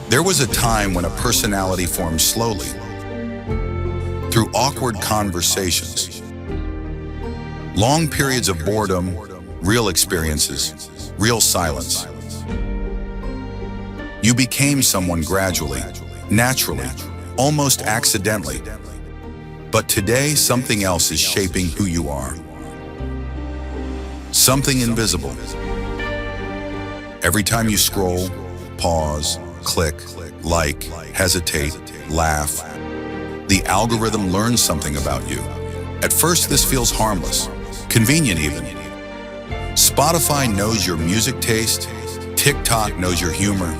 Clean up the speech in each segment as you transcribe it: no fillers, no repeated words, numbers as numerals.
There was a time when a personality formed slowly, through awkward conversations, long periods of boredom, real experiences, real silence. You became someone gradually, naturally, almost accidentally. But today, something else is shaping who you are. Something invisible. Every time you scroll, pause, click, like, hesitate, laugh, the algorithm learns something about you. At first, this feels harmless, convenient even. Spotify knows your music taste, TikTok knows your humor.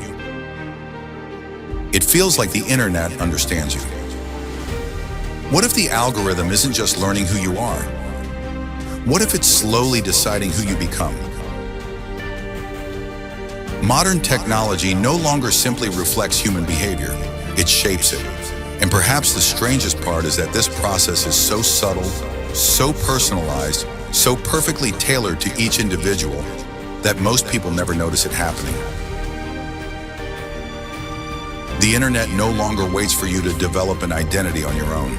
It feels like the internet understands you. What if the algorithm isn't just learning who you are? What if it's slowly deciding who you become? Modern technology no longer simply reflects human behavior, it shapes it. And perhaps the strangest part is that this process is so subtle, so personalized, so perfectly tailored to each individual that most people never notice it happening. The internet no longer waits for you to develop an identity on your own.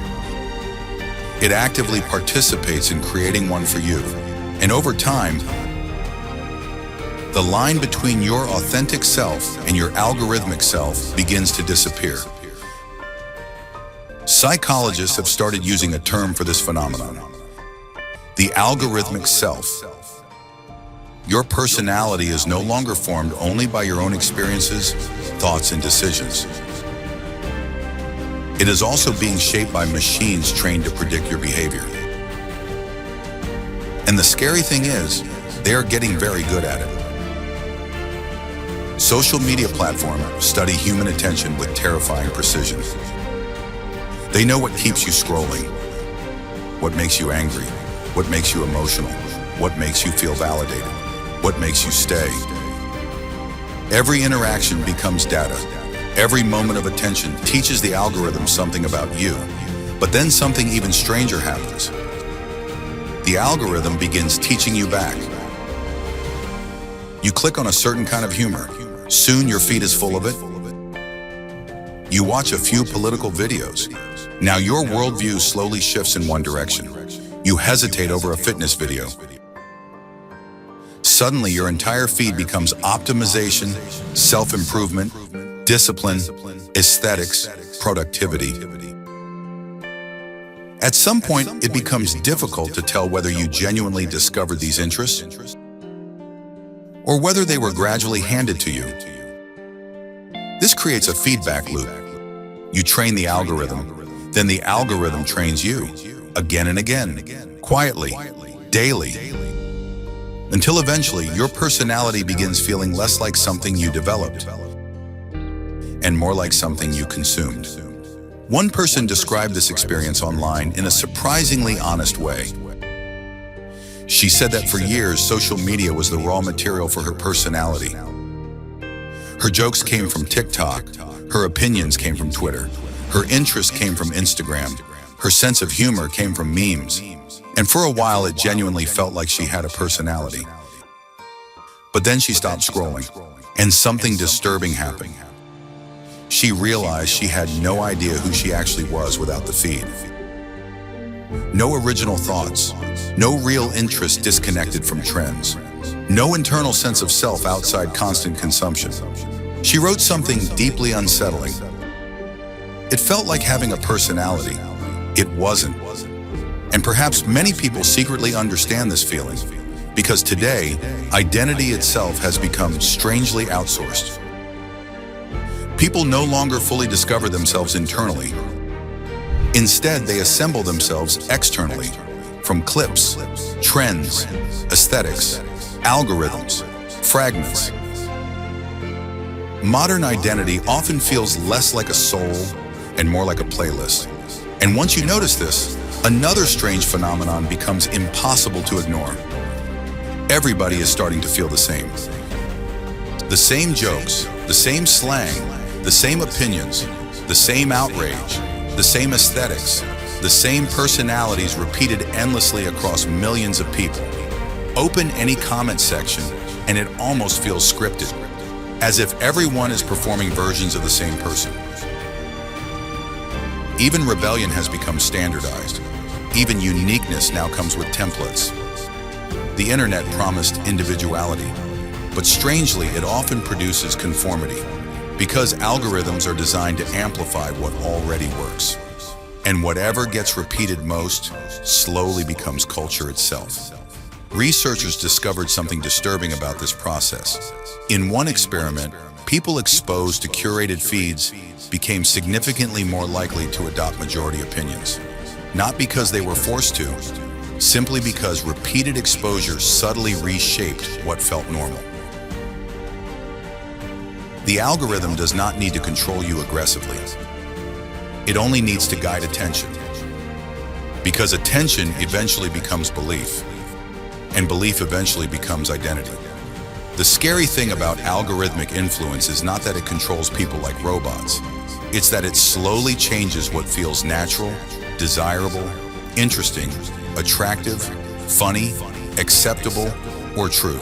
It actively participates in creating one for you. And over time, the line between your authentic self and your algorithmic self begins to disappear. Psychologists have started using a term for this phenomenon: the algorithmic self. Your personality is no longer formed only by your own experiences, thoughts, and decisions. It is also being shaped by machines trained to predict your behavior. And the scary thing is, they are getting very good at it. Social media platforms study human attention with terrifying precision. They know what keeps you scrolling, what makes you angry, what makes you emotional, what makes you feel validated, what makes you stay. Every interaction becomes data. Every moment of attention teaches the algorithm something about you. But then something even stranger happens. The algorithm begins teaching you back. You click on a certain kind of humor. Soon your feed is full of it. You watch a few political videos. Now your worldview slowly shifts in one direction. You hesitate over a fitness video. Suddenly your entire feed becomes optimization, self-improvement, discipline, aesthetics, productivity. At some point, it becomes difficult to tell whether you genuinely discovered these interests or whether they were gradually handed to you. This creates a feedback loop. You train the algorithm, then the algorithm trains you, again and again, quietly, daily, until eventually your personality begins feeling less like something you developed and more like something you consumed. One person described this experience online in a surprisingly honest way. She said that for years, social media was the raw material for her personality. Her jokes came from TikTok, her opinions came from Twitter, her interests came from Instagram, her sense of humor came from memes, and for a while it genuinely felt like she had a personality. But then she stopped scrolling, and something disturbing happened. She realized she had no idea who she actually was without the feed. No original thoughts, no real interest disconnected from trends, no internal sense of self outside constant consumption. She wrote something deeply unsettling. It felt like having a personality. It wasn't. And perhaps many people secretly understand this feeling, because today, identity itself has become strangely outsourced. People no longer fully discover themselves internally. Instead, they assemble themselves externally from clips, trends, aesthetics, algorithms, fragments. Modern identity often feels less like a soul and more like a playlist. And once you notice this, another strange phenomenon becomes impossible to ignore. Everybody is starting to feel the same. The same jokes, the same slang, the same opinions, the same outrage, the same aesthetics, the same personalities repeated endlessly across millions of people. Open any comment section and it almost feels scripted. as if everyone is performing versions of the same person. Even rebellion has become standardized. Even uniqueness now comes with templates. The internet promised individuality, but strangely, it often produces conformity, because algorithms are designed to amplify what already works. And whatever gets repeated most slowly becomes culture itself. Researchers discovered something disturbing about this process. In one experiment, people exposed to curated feeds became significantly more likely to adopt majority opinions. Not because they were forced to, simply because repeated exposure subtly reshaped what felt normal. The algorithm does not need to control you aggressively. It only needs to guide attention. Because attention eventually becomes belief, and belief eventually becomes identity. The scary thing about algorithmic influence is not that it controls people like robots. It's that it slowly changes what feels natural, desirable, interesting, attractive, funny, acceptable, or true.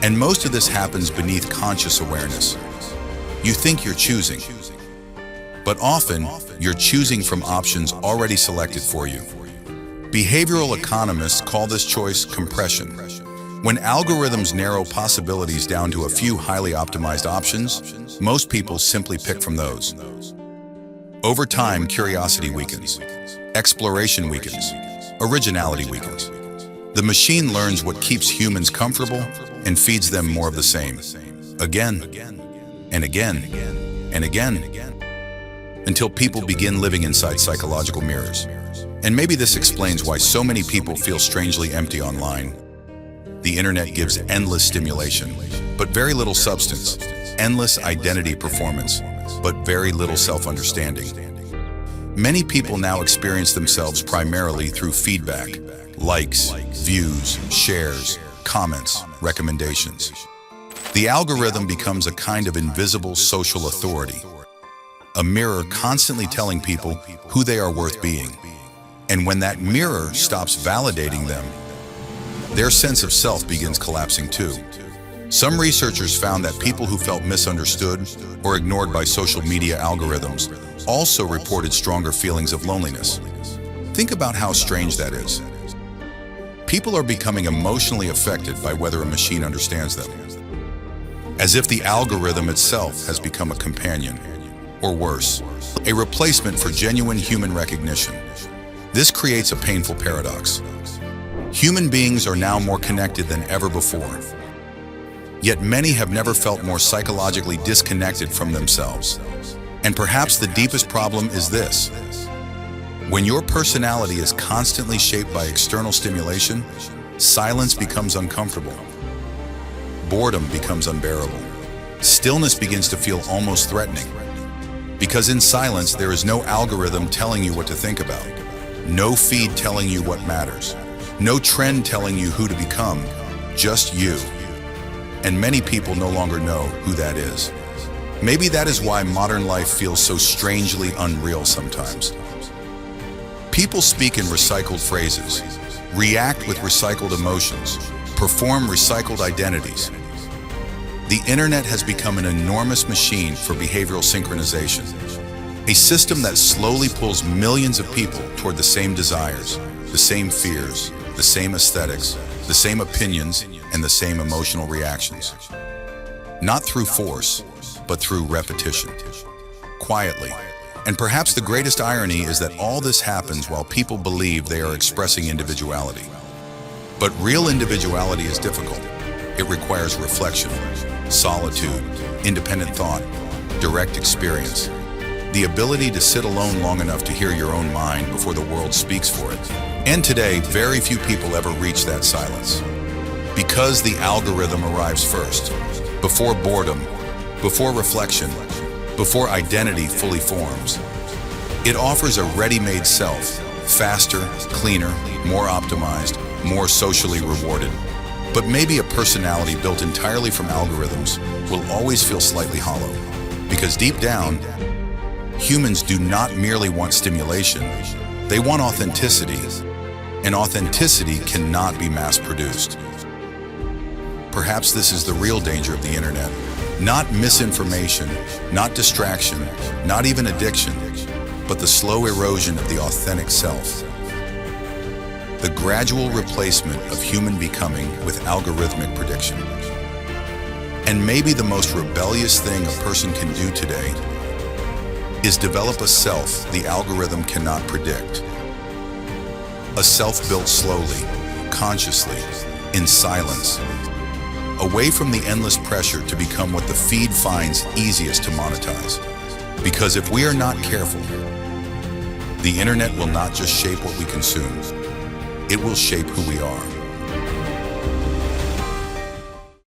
And most of this happens beneath conscious awareness. You think you're choosing, but often you're choosing from options already selected for you. Behavioral economists call this choice compression. When algorithms narrow possibilities down to a few highly optimized options, most people simply pick from those. Over time, curiosity weakens, exploration weakens, originality weakens. The machine learns what keeps humans comfortable and feeds them more of the same, again and again and again, until people begin living inside psychological mirrors. And maybe this explains why so many people feel strangely empty online. The internet gives endless stimulation, but very little substance, endless identity performance, but very little self-understanding. Many people now experience themselves primarily through feedback, likes, views, shares, comments, recommendations. The algorithm becomes a kind of invisible social authority, a mirror constantly telling people who they are worth being. And when that mirror stops validating them, their sense of self begins collapsing too. Some researchers found that people who felt misunderstood or ignored by social media algorithms also reported stronger feelings of loneliness. Think about how strange that is. People are becoming emotionally affected by whether a machine understands them, as if the algorithm itself has become a companion, or worse, a replacement for genuine human recognition. This creates a painful paradox. Human beings are now more connected than ever before, yet many have never felt more psychologically disconnected from themselves. And perhaps the deepest problem is this: when your personality is constantly shaped by external stimulation, silence becomes uncomfortable. Boredom becomes unbearable. Stillness begins to feel almost threatening. Because in silence, there is no algorithm telling you what to think about, no feed telling you what matters, no trend telling you who to become, just you. And many people no longer know who that is. Maybe that is why modern life feels so strangely unreal sometimes. People speak in recycled phrases, react with recycled emotions, perform recycled identities. The internet has become an enormous machine for behavioral synchronization, a system that slowly pulls millions of people toward the same desires, the same fears, the same aesthetics, the same opinions, and the same emotional reactions. Not through force, but through repetition, quietly. And perhaps the greatest irony is that all this happens while people believe they are expressing individuality. But real individuality is difficult. It requires reflection, solitude, independent thought, direct experience, the ability to sit alone long enough to hear your own mind before the world speaks for it. And today, very few people ever reach that silence. Because the algorithm arrives first, before boredom, before reflection, before identity fully forms. It offers a ready-made self, faster, cleaner, more optimized, more socially rewarded. But maybe a personality built entirely from algorithms will always feel slightly hollow. Because deep down, humans do not merely want stimulation, they want authenticity. And authenticity cannot be mass-produced. Perhaps this is the real danger of the internet. Not misinformation, not distraction, not even addiction, but the slow erosion of the authentic self. The gradual replacement of human becoming with algorithmic prediction. And maybe the most rebellious thing a person can do today is develop a self the algorithm cannot predict. A self built slowly, consciously, in silence, away from the endless pressure to become what the feed finds easiest to monetize. Because if we are not careful, the internet will not just shape what we consume, it will shape who we are.